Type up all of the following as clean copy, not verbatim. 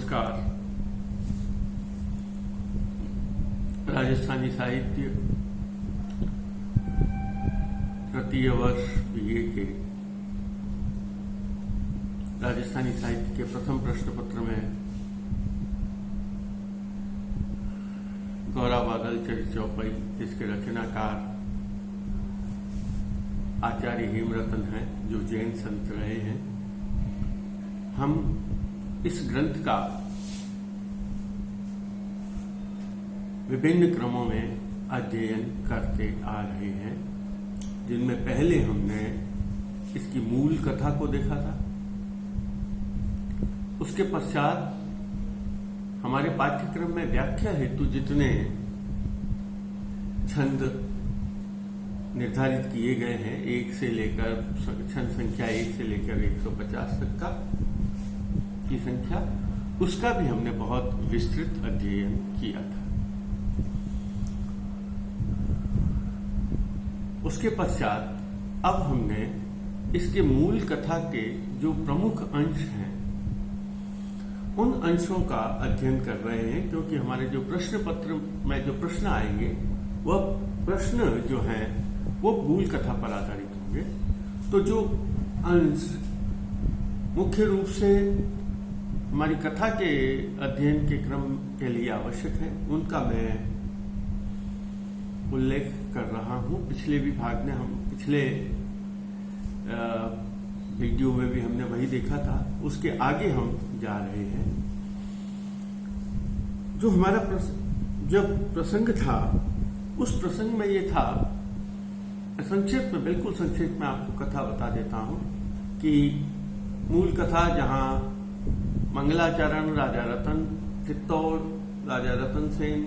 नमस्कार। राजस्थानी साहित्य तृतीय वर्ष बीए के राजस्थानी साहित्य के प्रथम प्रश्न पत्र में गौरा बादल चरित चौपाई, जिसके रचनाकार आचार्य हेमरतन हैं, जो जैन संत रहे हैं। हम इस ग्रंथ का विभिन्न क्रमों में अध्ययन करते आ रहे हैं, जिनमें पहले हमने इसकी मूल कथा को देखा था। उसके पश्चात हमारे पाठ्यक्रम में व्याख्या हेतु जितने छंद निर्धारित किए गए हैं, एक से लेकर छंद संख्या 1 से लेकर 150 तक का की संख्या, उसका भी हमने बहुत विस्तृत अध्ययन किया था। उसके पश्चात अब हमने इसके मूल कथा के जो प्रमुख अंश हैं, उन अंशों का अध्ययन कर रहे हैं, क्योंकि हमारे जो प्रश्न पत्र में जो प्रश्न आएंगे, वह प्रश्न जो हैं वो मूल कथा पर आधारित होंगे। तो जो अंश मुख्य रूप से हमारी कथा के अध्ययन के क्रम के लिए आवश्यक है, उनका मैं उल्लेख कर रहा हूं। पिछले विभाग में पिछले वीडियो में भी हमने वही देखा था, उसके आगे हम जा रहे हैं। जो हमारा जब प्रसंग था, उस प्रसंग में ये था, संक्षेप में, बिल्कुल संक्षेप में आपको कथा बता देता हूं कि मूल कथा जहां मंगलाचरण, राजा रतन चित्तौड़, राजा रतन सेन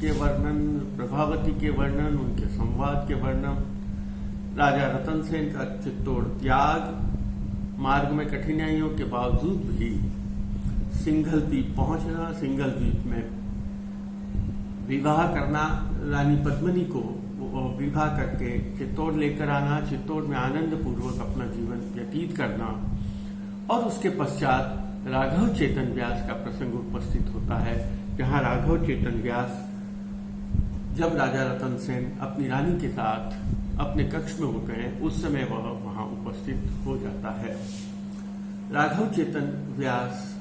के वर्णन, प्रभावती के वर्णन, उनके संवाद के वर्णन, राजा रतन सेन का चित्तौड़ त्याग, मार्ग में कठिनाइयों के बावजूद भी सिंघल द्वीप पहुंचना, सिंघल द्वीप में विवाह करना, रानी पद्मिनी को विवाह करके चित्तौड़ लेकर आना, चित्तौड़ में आनंद पूर्वक अपना जीवन व्यतीत करना, और उसके पश्चात राघव चेतन व्यास का प्रसंग उपस्थित होता है, जहां राघव चेतन व्यास जब राजा रतन सेन अपनी रानी के साथ अपने कक्ष में होते हैं, उस समय वह वहां उपस्थित हो जाता है। राघव चेतन व्यास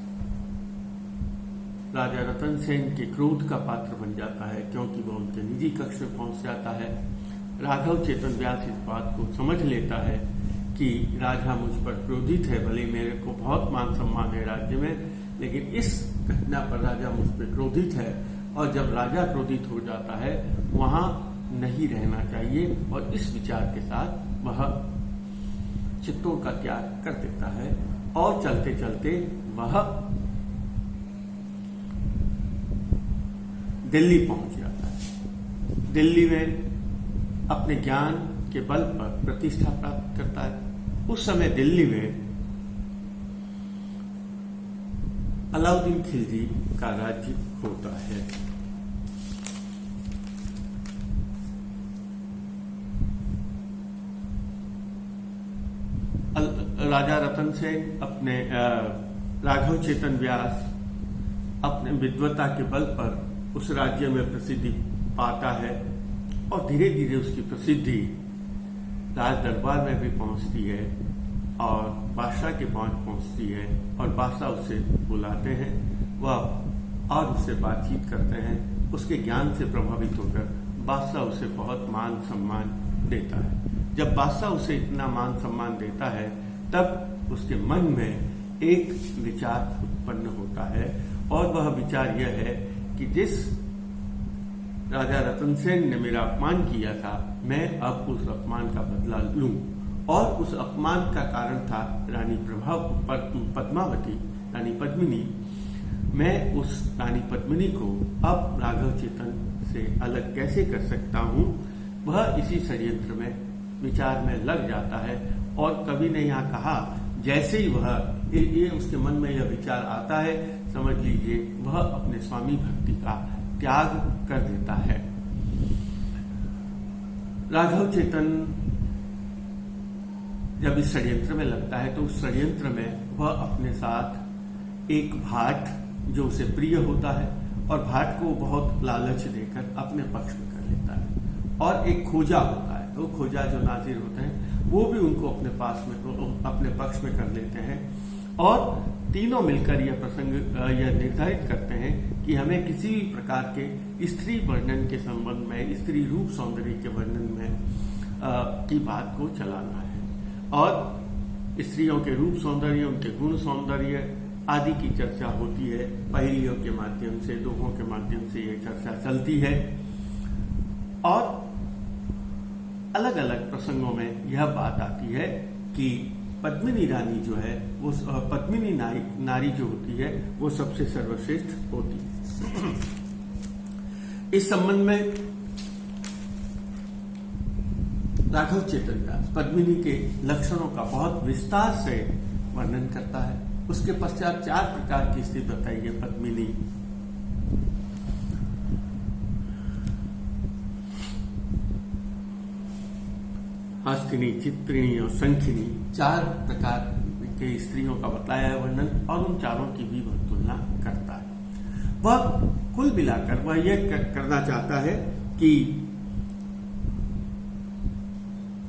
राजा रतन सेन के क्रोध का पात्र बन जाता है, क्योंकि वह उनके निजी कक्ष में पहुंच जाता है। राघव चेतन व्यास इस बात को समझ लेता है कि राजा मुझ पर क्रोधित है, भले मेरे को बहुत मान सम्मान है राज्य में, लेकिन इस घटना पर राजा मुझ पर क्रोधित है, और जब राजा क्रोधित हो जाता है, वहां नहीं रहना चाहिए, और इस विचार के साथ वह चित्तौड़ का त्याग कर देता है, और चलते चलते वह दिल्ली पहुंच जाता है। दिल्ली में अपने ज्ञान के बल पर प्रतिष्ठा प्राप्त करता है। उस समय दिल्ली में अलाउद्दीन खिलजी का राज्य होता है। राजा रतन सेन अपने राघव चेतन व्यास अपने विद्वता के बल पर उस राज्य में प्रसिद्धि पाता है, और धीरे धीरे उसकी प्रसिद्धि राज दरबार में भी पहुंचती है, और बादशाह के पास पहुंचती है, और बादशाह उसे बुलाते हैं, वह और उससे बातचीत करते हैं। उसके ज्ञान से प्रभावित होकर बादशाह उसे बहुत मान सम्मान देता है। जब बादशाह उसे इतना मान सम्मान देता है, तब उसके मन में एक विचार उत्पन्न होता है, और वह विचार यह है कि जिस राजा रतन सेन ने मेरा अपमान किया था, मैं अब उस अपमान का बदला लूं। और उस अपमान का कारण था रानी पद्मावती, रानी पद्मिनी। मैं उस रानी पद्मिनी को अब राघव चेतन से अलग कैसे कर सकता हूं, वह इसी षड्यंत्र में विचार में लग जाता है। और कवि ने यहाँ कहा, जैसे ही वह ये उसके मन में यह विचार आता है, समझ लीजिए वह अपने स्वामी भक्ति का त्याग कर देता है। राघव चेतन जब इस षड्यंत्र में लगता है तो उस षड्यंत्र में वह अपने साथ एक भाट जो उसे प्रिय होता है और भाट को बहुत लालच देकर अपने पक्ष में कर लेता है। और एक खोजा होता है, वो खोजा जो नाजिर होते हैं वो भी उनको अपने पास में अपने पक्ष में कर लेते हैं और तीनों मिलकर यह प्रसंग यह निर्धारित करते हैं कि हमें किसी भी प्रकार के स्त्री वर्णन के संबंध में, स्त्री रूप सौंदर्य के वर्णन में की बात को चलाना है और स्त्रियों के रूप सौंदर्य, उनके गुण सौंदर्य आदि की चर्चा होती है। पहेलियों के माध्यम से, दोहों के माध्यम से यह चर्चा चलती है और अलग अलग प्रसंगों में यह बात आती है कि पद्मिनी रानी जो है वो पद्मिनी नारी जो होती है वो सबसे सर्वश्रेष्ठ होती है। इस संबंध में राघव चेतन व्यास पद्मिनी के लक्षणों का बहुत विस्तार से वर्णन करता है। उसके पश्चात 4 प्रकार की स्त्री बताई है पद्मिनी। हस्तिनी, चित्रिणी और शंखिनी 4 प्रकार के स्त्रियों का बताया है वर्णन और उन चारों की भी वह तुलना करता है। वह कुल मिलाकर वह यह करना चाहता है कि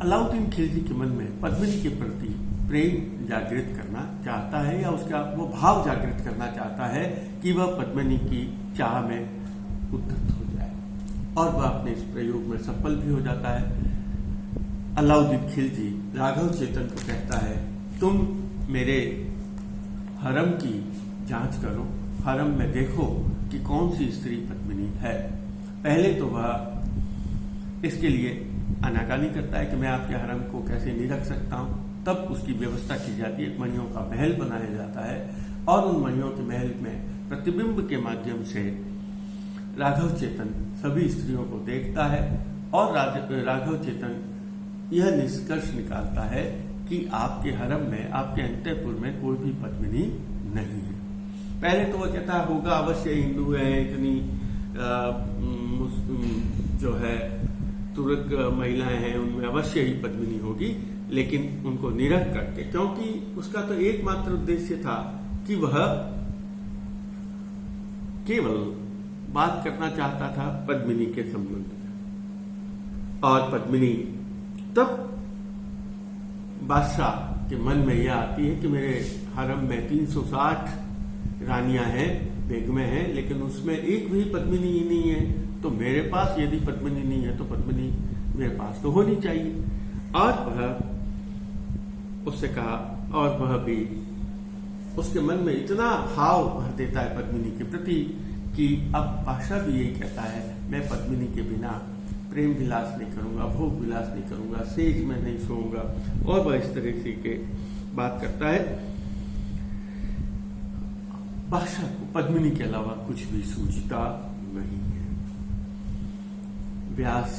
अलाउद्दीन खिलजी के मन में पद्मिनी के प्रति प्रेम जागृत करना चाहता है या उसका वो भाव जागृत करना चाहता है कि वह पद्मिनी की चाह में उद्धत हो जाए और वह अपने इस प्रयोग में सफल भी हो जाता है। अलाउद्दीन खिलजी राघव चेतन को कहता है, तुम मेरे हरम की जांच करो, हरम में देखो कि कौन सी स्त्री पद्मिनी है। पहले तो वह इसके लिए आनाकानी करता है कि मैं आपके हरम को कैसे नहीं रख सकता हूं। तब उसकी व्यवस्था की जाती है, मणियों का महल बनाया जाता है और उन मणियों के महल में प्रतिबिंब के माध्यम से राघव चेतन सभी स्त्रियों को देखता है और राघव चेतन यह निष्कर्ष निकालता है कि आपके हरम में, आपके अंतःपुर में कोई भी पद्मिनी नहीं है। पहले तो वह कहता होगा अवश्य हिंदू है, इतनी जो है तुर्क महिलाएं हैं, उनमें अवश्य ही पद्मिनी होगी, लेकिन उनको निरख करके, क्योंकि उसका तो एकमात्र उद्देश्य था कि वह केवल बात करना चाहता था पद्मिनी के संबंध में। और पद्मिनी तब बादशाह के मन में यह आती है कि मेरे हरम में 360 रानियां हैं, बेगमें हैं, लेकिन उसमें एक भी पद्मिनी ही नहीं है। तो मेरे पास यदि पद्मिनी नहीं है तो पद्मिनी मेरे पास तो होनी चाहिए। और वह उससे कहा, और वह भी उसके मन में इतना भाव भर देता है पद्मिनी के प्रति कि अब बादशाह भी यही कहता है, मैं पद्मिनी के बिना प्रेम विलास नहीं करूंगा, भोग विलास नहीं करूंगा, सेज में नहीं सोऊंगा। और वह इस तरह से के बात करता है। बादशाह को पद्मिनी के अलावा कुछ भी सूझता नहीं है। व्यास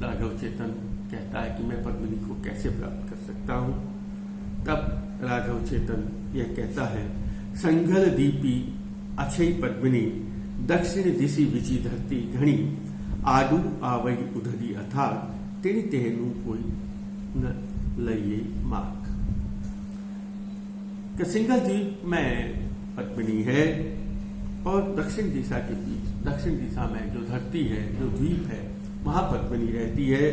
राघव चेतन कहता है कि मैं पद्मिनी को कैसे प्राप्त कर सकता हूं। तब राघव चेतन यह कहता है, संघल दीपी अक्षय पद्मिनी दक्षिण दिशि विचि धरती घणी आडू आवई उधरी अथा तेरी तेहनु कोई न लइये माक। सिंघल द्वीप में पद्मिनी है और दक्षिण दिशा के बीच, दक्षिण दिशा में जो धरती है, जो द्वीप है, वहां पद्मिनी रहती है।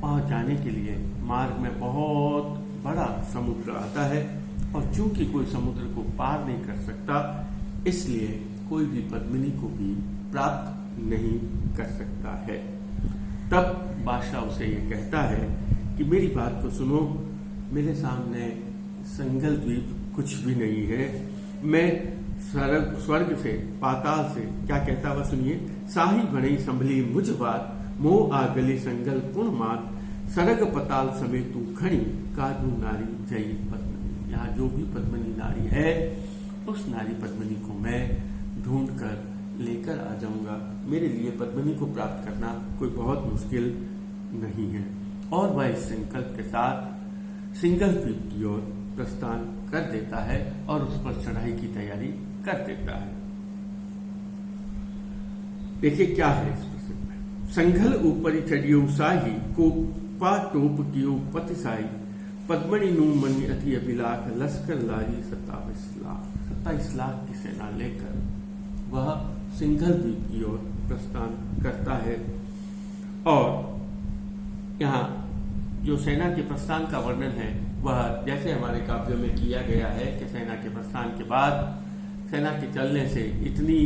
वहां जाने के लिए मार्ग में बहुत बड़ा समुद्र आता है और चूंकि कोई समुद्र को पार नहीं कर सकता, इसलिए कोई भी पद्मिनी को भी प्राप्त नहीं कर सकता है। तब बादशाह उसे ये कहता है कि मेरी बात को सुनो, मेरे सामने संगल द्वीप कुछ भी नहीं है। मैं स्वर्ग से, पाताल से, क्या कहता हुआ सुनिए, साही बड़ी संभली मुझ बात मोह आगली संगल पुण मात सरग पताल समेत तू खड़ी कादू नारी जय पद्मिनी। यहाँ जो भी पद्मिनी नारी है, उस नारी पद्मिनी को मैं ढूंढ कर लेकर आ जाऊंगा। मेरे लिए पद्मिनी को प्राप्त करना कोई बहुत मुश्किल नहीं है। और वह इस संकल्प के साथ सिंगल द्वीप की ओर प्रस्थान कर देता है और उस पर चढ़ाई की तैयारी कर देता है। देखिए क्या है इस प्रसंग में। संघल ऊपरी चढ़ियो साही को पा टोप कियो पतिसाई पद्मणि नु मणि अति अभिलाख लश्कर लारी 27 लाख की सेना लेकर वह सिंघल द्वीप की ओर प्रस्थान करता है। और यहाँ जो सेना के प्रस्थान का वर्णन है वह जैसे हमारे काव्यों में किया गया है कि सेना के प्रस्थान के बाद सेना के चलने से इतनी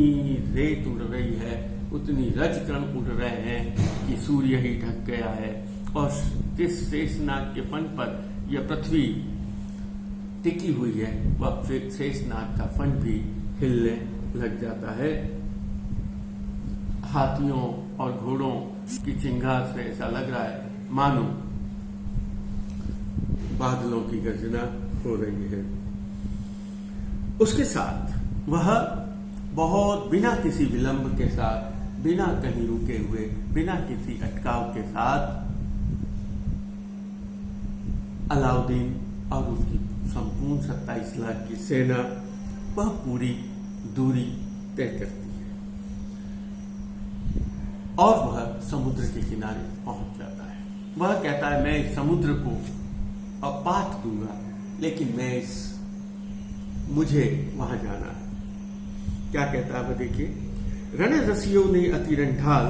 रेत उड़ रही है, उतनी रजकण उड़ रहे हैं कि सूर्य ही ढक गया है और जिस शेषनाग के फन पर यह पृथ्वी टिकी हुई है वह फिर शेषनाग का फन भी हिलने लग जाता है। हाथियों और घोड़ों की चिंगार से ऐसा लग रहा है मानो बादलों की गर्जना हो रही है। उसके साथ वह बहुत बिना किसी विलंब के साथ, बिना कहीं रुके हुए, बिना किसी अटकाव के साथ अलाउद्दीन और उसकी संपूर्ण 27 लाख की सेना वह पूरी दूरी तय करती है और वह समुद्र के किनारे पहुंच जाता है। वह कहता है मैं इस समुद्र को अब पाट दूंगा, लेकिन मुझे वहां जाना है। क्या कहता है वह देखिए, रण रसियों ने अतिरंढाल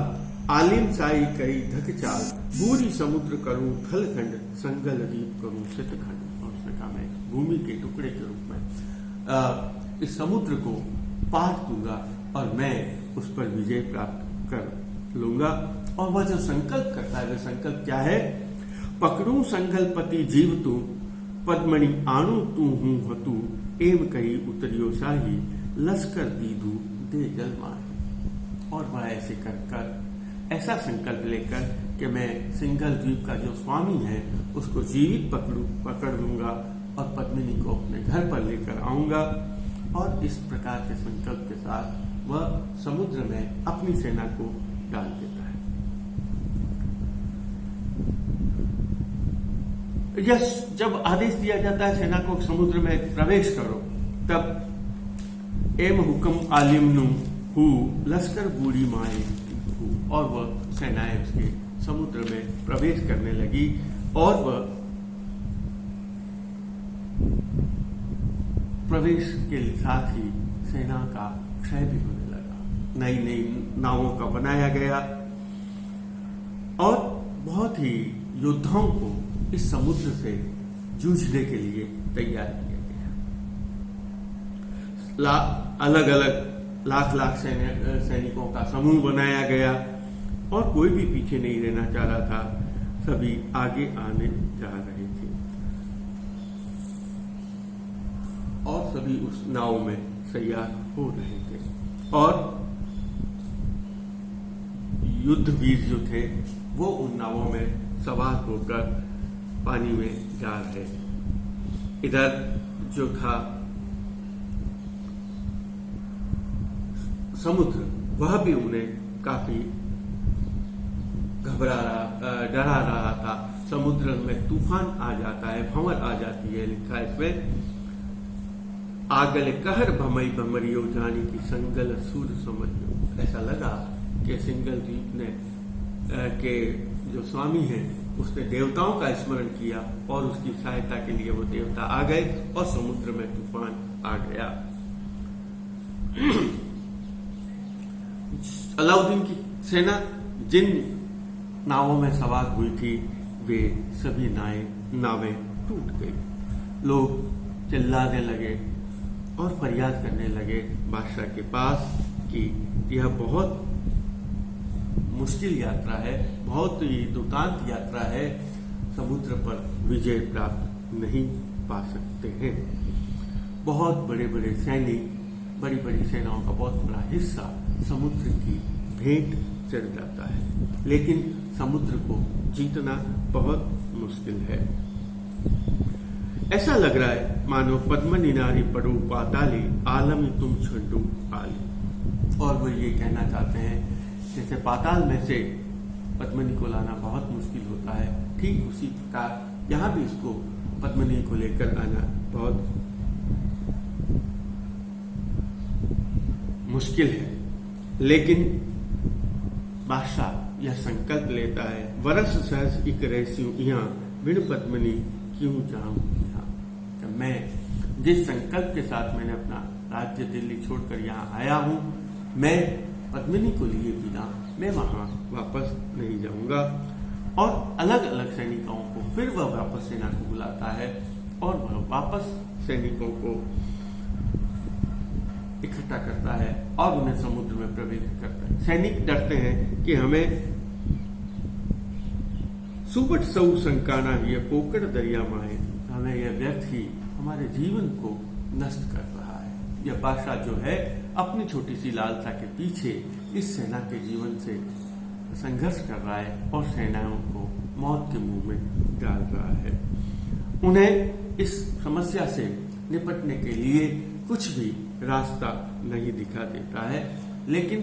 आलिम साई कई धक चाल पूरी समुद्र करूं थलखंड संगल द्वीप करूं शतखंड। और उसने कहा मैं भूमि के टुकड़े के रूप में इस समुद्र को पाट दूंगा और मैं उस पर विजय प्राप्त कर लूंगा। और वह जो संकल्प करता है वह संकल्प क्या है, पकड़ू संकल्पति जीव तू पद्मणि आणु तू हूं हतू एम कही उतरियो शाही लश्कर दीदू दे जल माही। और वह ऐसे कर ऐसा संकल्प लेकर कि मैं सिंघल द्वीप का जो स्वामी है उसको जीवित पकड़ लूंगा और पद्मिनी को अपने घर पर लेकर आऊंगा। और इस प्रकार के संकल्प के साथ वह समुद्र में अपनी सेना को डाल देता है। जब आदेश दिया जाता है सेना को समुद्र में प्रवेश करो, तब एम हुक्म आलिम नु हु लश्कर बूढ़ी माए हु, और वह सेनाएं उसके समुद्र में प्रवेश करने लगी और वह प्रवेश के साथ ही सेना का क्षय भी होने लगा। नई नई नावों का बनाया गया और बहुत ही योद्धाओं को इस समुद्र से जूझने के लिए तैयार किया गया। अलग अलग लाख सैनिकों का समूह बनाया गया और कोई भी पीछे नहीं रहना चाह रहा था, सभी आगे आने जा रहे थे और सभी उस नाव में तैयार हो रहे थे। और युद्धवीर जो थे वो उन नावों में सवार होकर पानी में जा रहे। इधर जो था समुद्र वह भी उन्हें काफी डरा रहा था। समुद्र में तूफान आ जाता है, भंवर आ जाती है, लिखा है इसमें आगल कहर भमई भमरियो जानी की संगल सूर समझो। ऐसा लगा कि सिंघल द्वीप ने के जो स्वामी हैं उसने देवताओं का स्मरण किया और उसकी सहायता के लिए वो देवता आ गए और समुद्र में तूफान आ गया। अलाउद्दीन की सेना जिन नावों में सवार हुई थी वे सभी नावें टूट गई। लोग चिल्लाने लगे और फरियाद करने लगे बादशाह के पास कि यह बहुत मुश्किल यात्रा है, बहुत ही दुर्दांत यात्रा है, समुद्र पर विजय प्राप्त नहीं पा सकते हैं। बहुत बड़े बड़े सैनिक, बड़ी बड़ी सेनाओं का बहुत बड़ा हिस्सा समुद्र की भेंट चढ़ जाता है, लेकिन समुद्र को जीतना बहुत मुश्किल है। ऐसा लग रहा है मानो पद्मनि नारी पड़ू पाताली आलमी तुम छंडू आली। और वो ये कहना चाहते हैं जैसे पाताल में से पद्मनि को लाना बहुत मुश्किल होता है, ठीक उसी प्रकार यहाँ भी इसको पद्मनि को लेकर आना बहुत मुश्किल है। लेकिन बादशाह यह संकल्प लेता है, वरस सहज इक रहस्यू यहाँ बिन पद्मनि क्यों जाऊं यहाँ। कि मैं जिस संकल्प के साथ मैंने अपना राज्य दिल्ली छोड़कर यहाँ आया हूँ, मैं पद्मिनी को लिए बिना मैं वहाँ वापस नहीं जाऊंगा। और अलग अलग सैनिकों को फिर वह वापस सेना को बुलाता है और वह वापस सैनिकों को इकट्ठा करता है और उन्हें समुद्र में प्रवेश करता है। सैनिक डरते हैं कि हमें सुबट सऊ संकाना ये पोकड़ दरिया माए, हमें यह व्यर्थ ही हमारे जीवन को नष्ट कर रहा है। यह बादशाह जो है अपनी छोटी सी लालसा के पीछे इस सेना के जीवन से संघर्ष कर रहा है और सेनाओं को मौत के मुंह में डाल रहा है। उन्हें इस समस्या से निपटने के लिए कुछ भी रास्ता नहीं दिखा देता है, लेकिन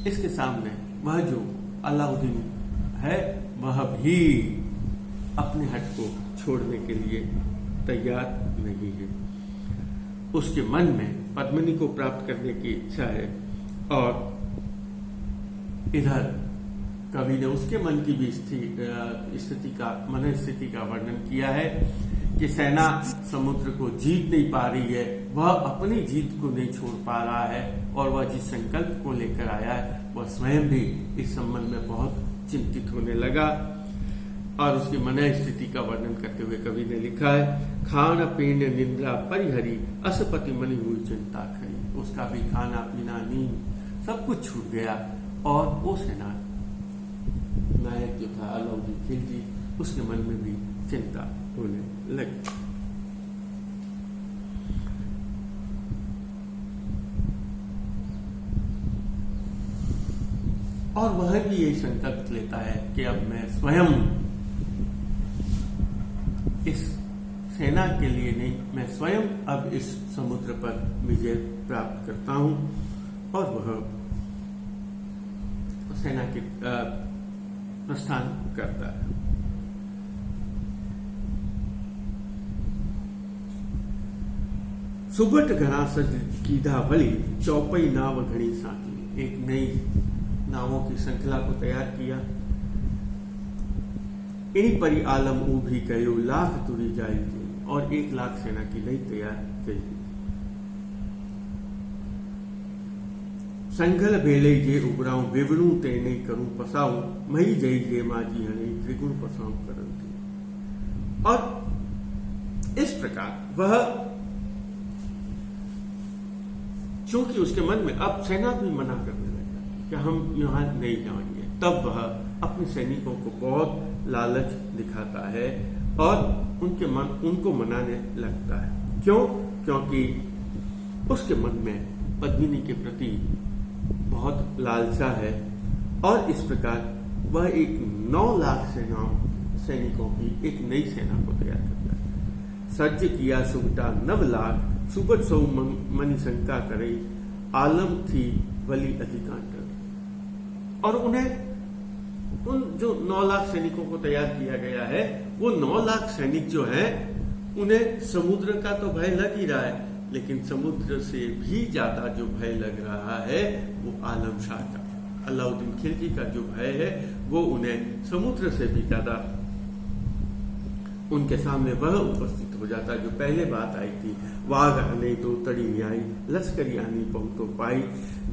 इसके सामने वह जो अलाउद्दीन है वह भी अपने हट को छोड़ने के लिए तैयार नहीं है। उसके मन में पद्मिनी को प्राप्त करने की इच्छा है और इधर कवि ने उसके मन की भी स्थिति का मन स्थिति का वर्णन किया है कि सेना समुद्र को जीत नहीं पा रही है, वह अपनी जीत को नहीं छोड़ पा रहा है और वह जिस संकल्प को लेकर आया है वह स्वयं भी इस संबंध में बहुत चिंतित होने लगा। और उसकी मन स्थिति का वर्णन करते हुए कवि ने लिखा है, खान पीन निंद्रा परिहरी असपति मनी हुई चिंता खरी। उसका भी खाना पीना नींद सब कुछ छूट गया और वो सेना नायक जो था अलाउद्दीन खिलजी, उसके मन में भी चिंता होने लगी। और वह भी यही संकल्प लेता है कि अब मैं स्वयं इस सेना के लिए नहीं, मैं स्वयं अब इस समुद्र पर विजय प्राप्त करता हूं। और वह सेना के प्रस्थान करता है। सुबट घना सज कीधा भली चौपई नाव घड़ी साकी। एक नई नावों की श्रृंखला को तैयार किया। इन्हीं परी आलम उभी कयो लाख तुरी जाई और 1 लाख सेना की नई तैयार की। संघल भेले जे उबराऊं विवणु तेने करूं पसाऊं मही जई जे माजी हने त्रिगुण पसाऊं करंती। और इस प्रकार वह, चूंकि उसके मन में अब सेना भी मना करने लगा कि हम यहां नहीं जाएंगे, तब वह अपने सैनिकों को बहुत लालच दिखाता है और उनको मनाने लगता है। क्यों? क्योंकि उसके मन में पद्मिनी के प्रति बहुत लालसा है और इस प्रकार वह एक 9 लाख सैनिकों की एक नई सेना को तैयार करता है। सज्ज किया सुबटा 9 लाख सुबट सौ मनी शंका करे आलम थी वली अधिकांतर। और उन्हें उन जो 9 लाख सैनिकों को तैयार किया गया है, वो 9 लाख सैनिक जो है उन्हें समुद्र का तो भय लग ही रहा है, लेकिन समुद्र से भी ज्यादा जो भय लग रहा है वो आलम शाह का, अलाउद्दीन खिलजी का जो भय है वो उन्हें समुद्र से भी ज्यादा उनके सामने वह उपस्थित हो जाता जो पहले बात आई थी, वाघ आने तो तड़ी न्याई लश्करी आनी पहुंचो पाई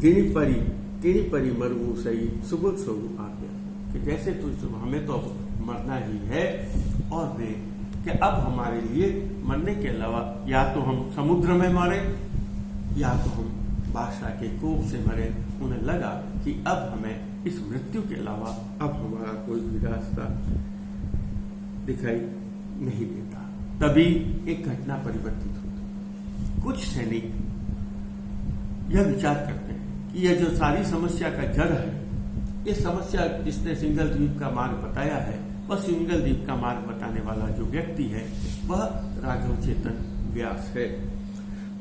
तिनी परी मरमू सही सुबह सो आ गया। कि जैसे तो हमें तो मरना ही है और वे कि अब हमारे लिए मरने के अलावा या तो हम समुद्र में मरे या तो हम बादशाह के कोप से मरे। उन्हें लगा कि अब हमें इस मृत्यु के अलावा अब हमारा कोई भी रास्ता दिखाई नहीं देता। तभी एक घटना परिवर्तित होती। कुछ सैनिक यह विचार करते हैं कि यह जो सारी समस्या का जड़ है, ये समस्या जिसने सिंघल द्वीप का मार्ग बताया है, वह सिंघल द्वीप का मार्ग बताने वाला जो व्यक्ति है वह राघव चेतन व्यास है।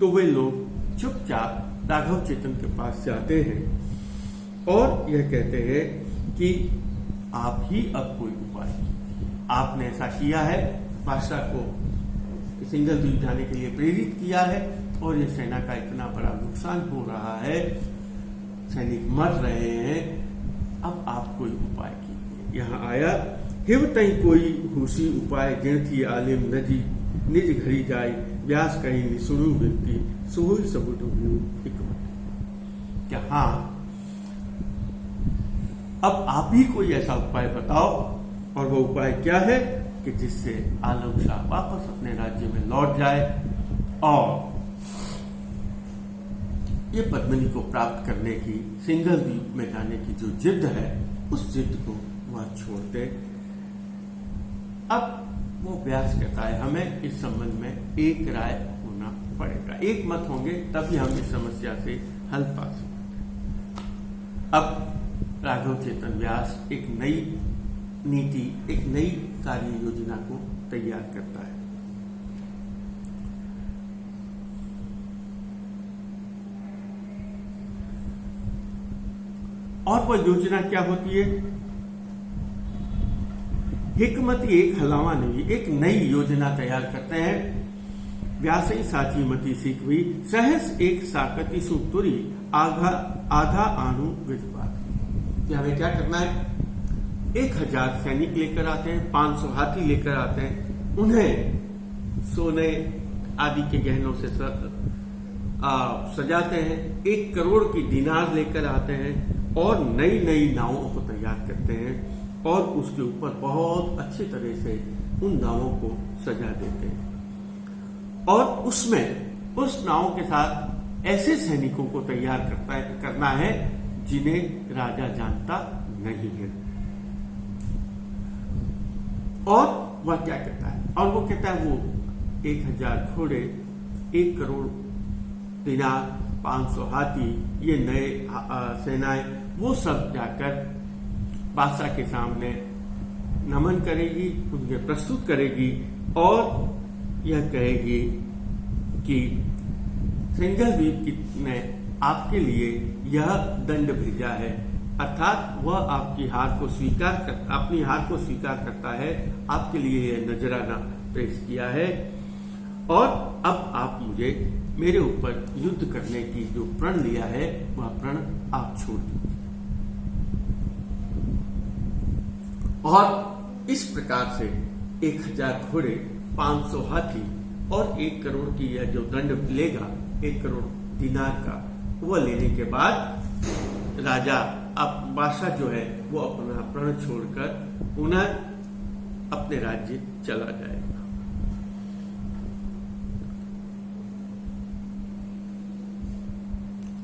तो वे लोग चुपचाप राघव चेतन के पास जाते हैं और यह कहते हैं कि आप ही अब कोई उपाय कीजिए। आपने ऐसा किया है, बादशाह को सिंघल द्वीप जाने के लिए प्रेरित किया है और ये सेना का इतना बड़ा नुकसान हो रहा है, सैनिक मर रहे हैं, अब आप कोई उपाय कीजिए। यहाँ आया हिव तई कोई हुसी उपाय गिण थी आलिम नजी निज घड़ी जाए व्यास कही निसुणु विनती सोई सबुट क्या। हाँ, अब आप ही कोई ऐसा उपाय बताओ, और वो उपाय क्या है कि जिससे आलम शाह वापस अपने राज्य में लौट जाए और ये पद्मिनी को प्राप्त करने की, सिंघल द्वीप में जाने की जो जिद है, उस जिद को वह छोड़ दे। अब वो व्यास कहता है हमें इस संबंध में एक राय होना पड़ेगा, एक मत होंगे तभी हम इस समस्या से हल पा सकते। अब राघव चेतन व्यास एक नई नीति, एक नई कार्य योजना को तैयार करता है। और वह योजना क्या होती है? हिकमती एक हलावा नहीं, एक नई योजना तैयार करते हैं। व्यासई साची मती सीखवी सहस एक साकती सुतुरी आधा आणु विजपात। हमें क्या करना है? 1000 सैनिक लेकर आते हैं, 500 हाथी लेकर आते हैं, उन्हें सोने आदि के गहनों से सजाते हैं, 1 करोड़ की दिनार लेकर आते हैं और नई नई नावों को तैयार करते हैं और उसके ऊपर बहुत अच्छी तरह से उन नावों को सजा देते हैं और उसमें उस नावों के साथ ऐसे सैनिकों को तैयार करना है जिन्हें राजा जानता नहीं है। और वह क्या कहता है? और वो कहता है वो 1000 घोड़े, 1 करोड़ दिनार, 500 हाथी, ये नए सेनाएं, वो सब जाकर बादशाह के सामने नमन करेगी, उन्हें प्रस्तुत करेगी और यह कहेगी कि सिंघल द्वीप ने आपके लिए यह दंड भेजा है, अर्थात वह आपकी हार को अपनी हार को स्वीकार करता है, आपके लिए यह नजराना पेश किया है और अब आप मुझे मेरे ऊपर युद्ध करने की जो प्रण लिया है वह प्रण आप छोड़ दीजिए। और इस प्रकार से 1000 घोड़े, 500 हाथी और 1 करोड़ की यह जो दंड लेगा, 1 करोड़ दिनार का, वह लेने के बाद राजा अब बादशाह जो है वो अपना प्रण छोड़कर पुनः अपने राज्य चला जाएगा।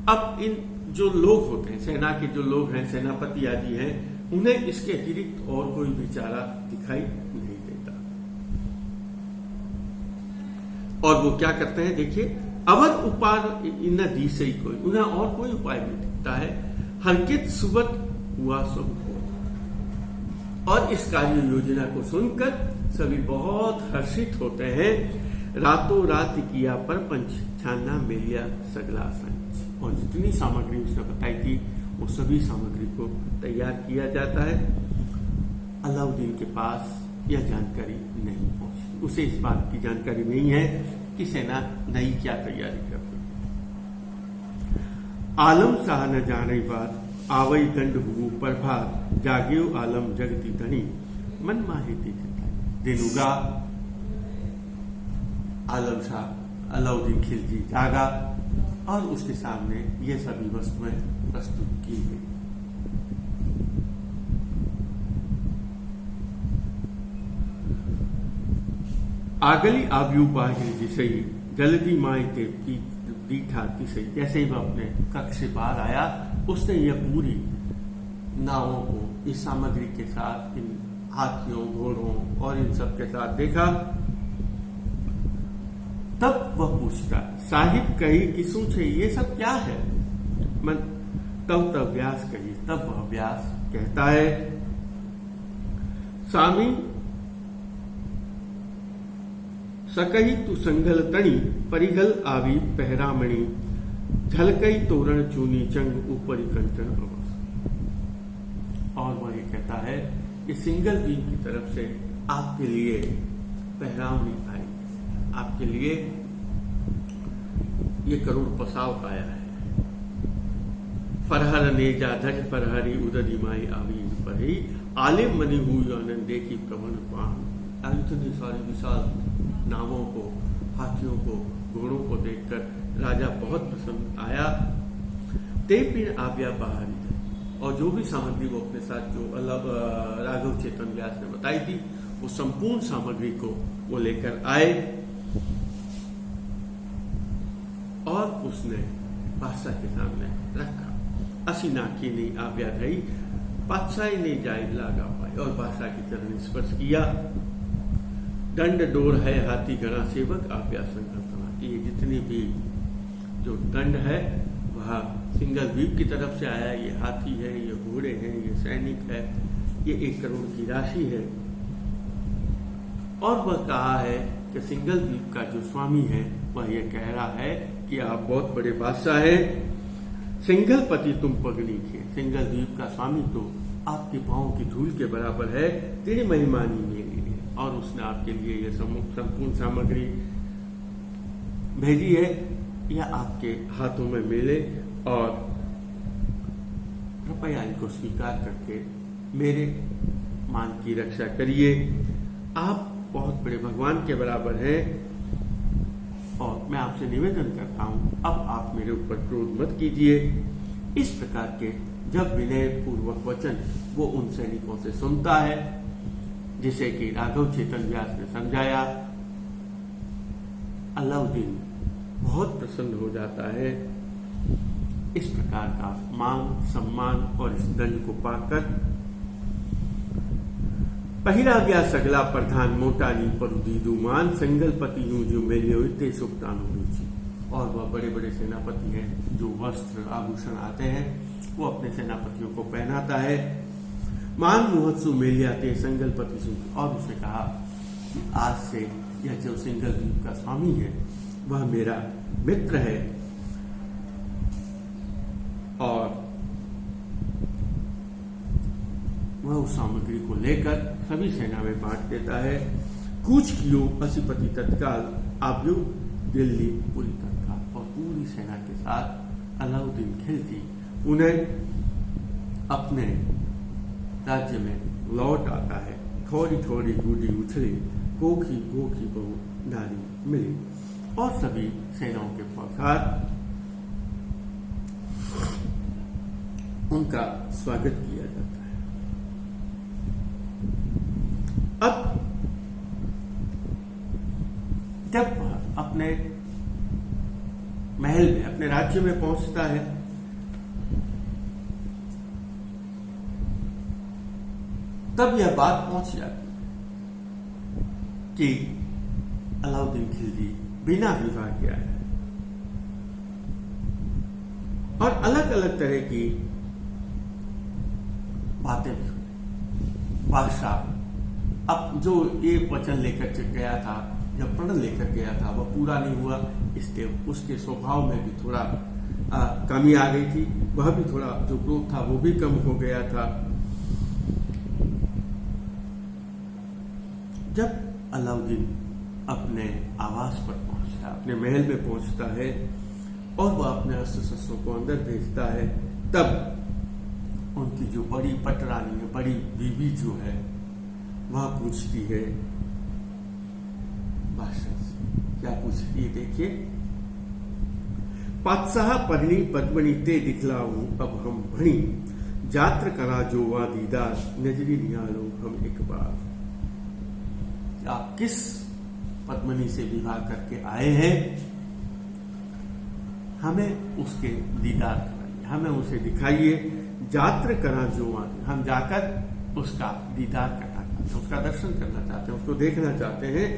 अब इन जो लोग होते हैं, सेना के जो लोग हैं, सेनापति आदि हैं, उन्हें इसके अतिरिक्त और कोई भी चारा दिखाई नहीं देता और वो क्या करते हैं? देखिए, अवर उपाय इन दी से ही कोई, उन्हें और कोई उपाय नहीं दिखता है। हरकित सुबत हुआ सब हो। और इस कार्य योजना को सुनकर सभी बहुत हर्षित होते हैं। रातों रात किया पर पंच छाना मिलिया सगला संच। और जितनी सामग्री उसने बताई थी वो सभी सामग्री को तैयार किया जाता है। अलाउद्दीन के पास यह जानकारी नहीं पहुंची, उसे इस बात की जानकारी नहीं है कि सेना नई क्या तैयारी कर रही है। आलम शाह न जाने बात आवई दंड हुआ प्रभात जागियो आलम जगती धनी मन माहिती दिनुगा। आलम शाह अलाउद्दीन खिलजी जागा और उसके सामने ये सभी वस्तुएं प्रस्तुत की गई। आगली आव्यू बाहिर जिसई जल्दी मायते दीठा तिसई। जैसे ही वह अपने कक्ष से बाहर आया, उसने यह पूरी नावों को इस सामग्री के साथ, इन हाथियों, घोड़ों और इन सब के साथ देखा। तब वह पूछता, साहिब कही कि सूछे ये सब क्या है? मन तब व्यास कही। तब वह व्यास कहता है, स्वामी सकही तु संघल तणी परिघल आवी पहरामणी झलकई तोरण चूनी चंग ऊपरी कंचन अवस। और वह ये कहता है कि सिंघल द्वीप की तरफ से आपके लिए पहरावनी आई, आपके लिए ये करोड़ पसाव आया है। फरहर नेजा धज फरहरी उदरी माई आवी पर ही आलिम बनी हुई और देखी प्रवन पान। इतनी सारी विशाल नावों को, हाथियों को, घोड़ों को देखकर राजा बहुत प्रसन्न आया। ते पिण आव्या बाहरी, और जो भी सामग्री वो अपने साथ जो राघव चेतन व्यास ने बताई थी, वो संपूर्ण सामग्री को वो लेकर आए और उसने बादशाह के सामने रखा। असी नाकी नहीं आव्या गई, बादशाह ने जायज लागा पाई और बादशाह की चरण स्पर्श किया। दंड डोर है हाथी गणा सेवक आव्या संकल्पना, ये जितनी भी जो दंड है वह सिंगल द्वीप की तरफ से आया। ये हाथी है, ये घोड़े हैं, ये सैनिक है, ये 1 करोड़ की राशि है। और वह कहा है कि सिंगल द्वीप का जो स्वामी है वह ये कह रहा है कि आप बहुत बड़े बादशाह हैं, सिंगल पति तुम पगनी थे। सिंगल द्वीप का स्वामी तो आपके पांव की धूल के बराबर है, तेरी महिमानी मेरी है। और उसने आपके लिए ये संपूर्ण सामग्री भेजी है, यह आपके हाथों में मिले और कृपया इनको स्वीकार करके मेरे मान की रक्षा करिए। आप बहुत बड़े भगवान के बराबर हैं और मैं आपसे निवेदन करता हूं, अब आप मेरे ऊपर क्रोध मत कीजिए। इस प्रकार के जब विनय पूर्वक वचन वो उन सैनिकों से सुनता है, जिसे कि राघव चेतन व्यास ने समझाया, अलाउद्दीन बहुत प्रसन्न हो जाता है। इस प्रकार का मान सम्मान और इस दंड को पाकर पहिरा गया सगला प्रधान मोटा नी पर दीदुमान संगलपति यूं जो मेले होते सुल्तान जी। और वह बड़े बड़े सेनापति हैं, जो वस्त्र आभूषण आते हैं वो अपने सेनापतियों को पहनाता है। मान मुहत्सु मेलियाते संगलपति सुन, और उसने कहा कि आज से यह जो सिंगल द्वीप का स्वामी है वह मेरा मित्र है। और वह उस सामग्री को लेकर सभी सेना में बांट देता है। कूच कियो पशुपति तत्काल आव्यो दिल्ली पूरी तत्काल, और पूरी सेना के साथ अलाउद्दीन खिलजी उन्हें अपने राज्य में लौट आता है। थोड़ी थोड़ी गुडी उछली, गोखी गोखी बहु नारी मिली, और सभी सेनाओं के साथ उनका स्वागत किया जाता है। अब जब वह अपने महल में, अपने राज्य में पहुंचता है, तब यह बात पहुंच जाती कि अलाउद्दीन खिलजी बिना विवाह के आया है और अलग अलग तरह की बातें भी हुई। बादशाह अब जो ये वचन लेकर गया था, जब प्रण लेकर गया था, वह पूरा नहीं हुआ, इसलिए उसके स्वभाव में भी थोड़ा कमी आ गई थी। वह भी थोड़ा जो क्रोध था वो भी कम हो गया था। जब अलाउद्दीन अपने आवास पर पहुंचता, अपने महल में पहुंचता है और वह अपने अस्त्र शस्त्रों को अंदर भेजता है, तब उनकी जो बड़ी पटरानी है, बड़ी बीवी जो है, वह पूछती है बादशाह से, क्या पूछती है देखिए, पातशाह परणी पद्मनी ते दिखलाऊं अब हम भणी, जात्र करा जो वा दीदार नजरी निहालो हम एक बार। आप किस पद्मनी से विवाह करके आए हैं, हमें उसके दीदार कराइए, हमें उसे दिखाइए। जात्र करा जो वा, हम जाकर उसका दीदार करना चाहते हैं, उसका दर्शन करना चाहते हैं, उसको देखना चाहते हैं,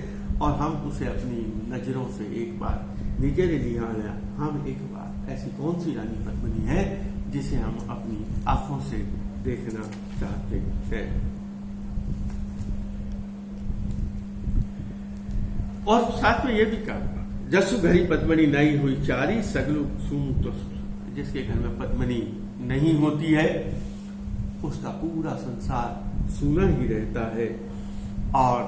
और हम उसे अपनी नजरों से एक बार निजेरे निहाल, हम एक बार ऐसी कौन सी रानी पद्मिनी है जिसे हम अपनी आंखों से देखना चाहते हैं। और साथ में यह भी कहा, जसु घरी पद्मनी नहीं हुई चारी सगलु सुन तो, जिसके घर में पद्मनी नहीं होती है उसका पूरा संसार सूना ही रहता है। और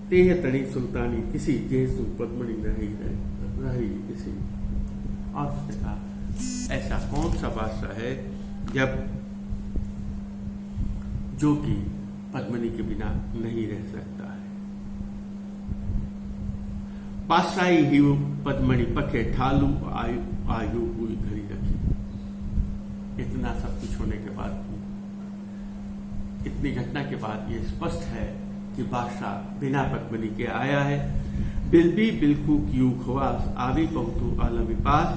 तेह तणी सुल्तानी किसी जेसु पद्मनी नहीं रही किसी। और उसने कहा ऐसा कौन सा बादशाह है जब जो कि पद्मिनी के बिना नहीं रह सकता है। पासाई ही पद्मिनी पके ठालू आयु हुई घड़ी रखी। इतना सब कुछ होने के बाद भी, इतनी घटना के बाद ये स्पष्ट है कि बादशाह बिना पद्मिनी के आया है। बिलबी बिलखू क्यू खवास आवी पहुतु आलमी पास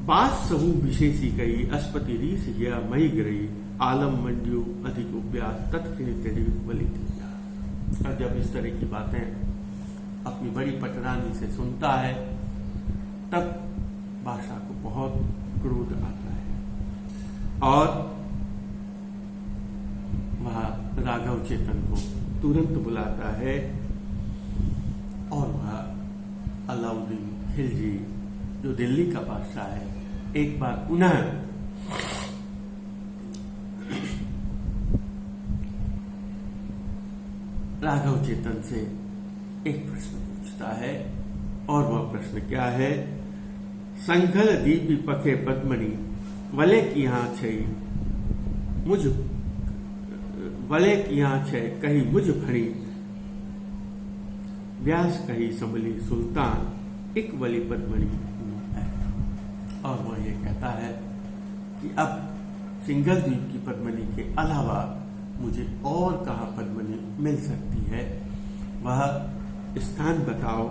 बास सहू विशेषी कही अस्पति रीस या मई गई आलम मंड्यू अधिक उब्यास तत्क्षण तेरी बलि दिया। और जब इस तरह की बातें अपनी बड़ी पटरानी से सुनता है तब बादशाह को बहुत क्रोध आता है और वह राघव चेतन को तुरंत बुलाता है और वह अलाउद्दीन खिलजी जो दिल्ली का बादशाह है एक बार पुनः राघव चेतन से एक प्रश्न पूछता है और वह प्रश्न क्या है? संघल दीपी पखे पद्मनी वले की यहाँ छै मुझ वले की यहाँ छै कही मुझ भरी व्यास कही संभली सुल्तान एक वली पद्मनी है। और वह ये कहता है कि अब सिंघल द्वीप की पद्मनी के अलावा मुझे और कहाँ पद्मनी मिल सकती है, वह स्थान बताओ।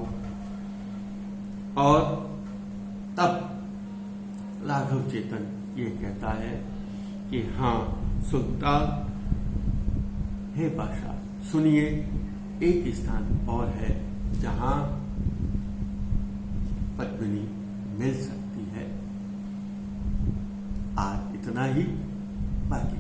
और तब राघव चेतन ये कहता है कि हाँ सुल्तान, हे बादशाह सुनिए, एक स्थान और है जहां पद्मिनी मिल सकती है। आज इतना ही, बाकी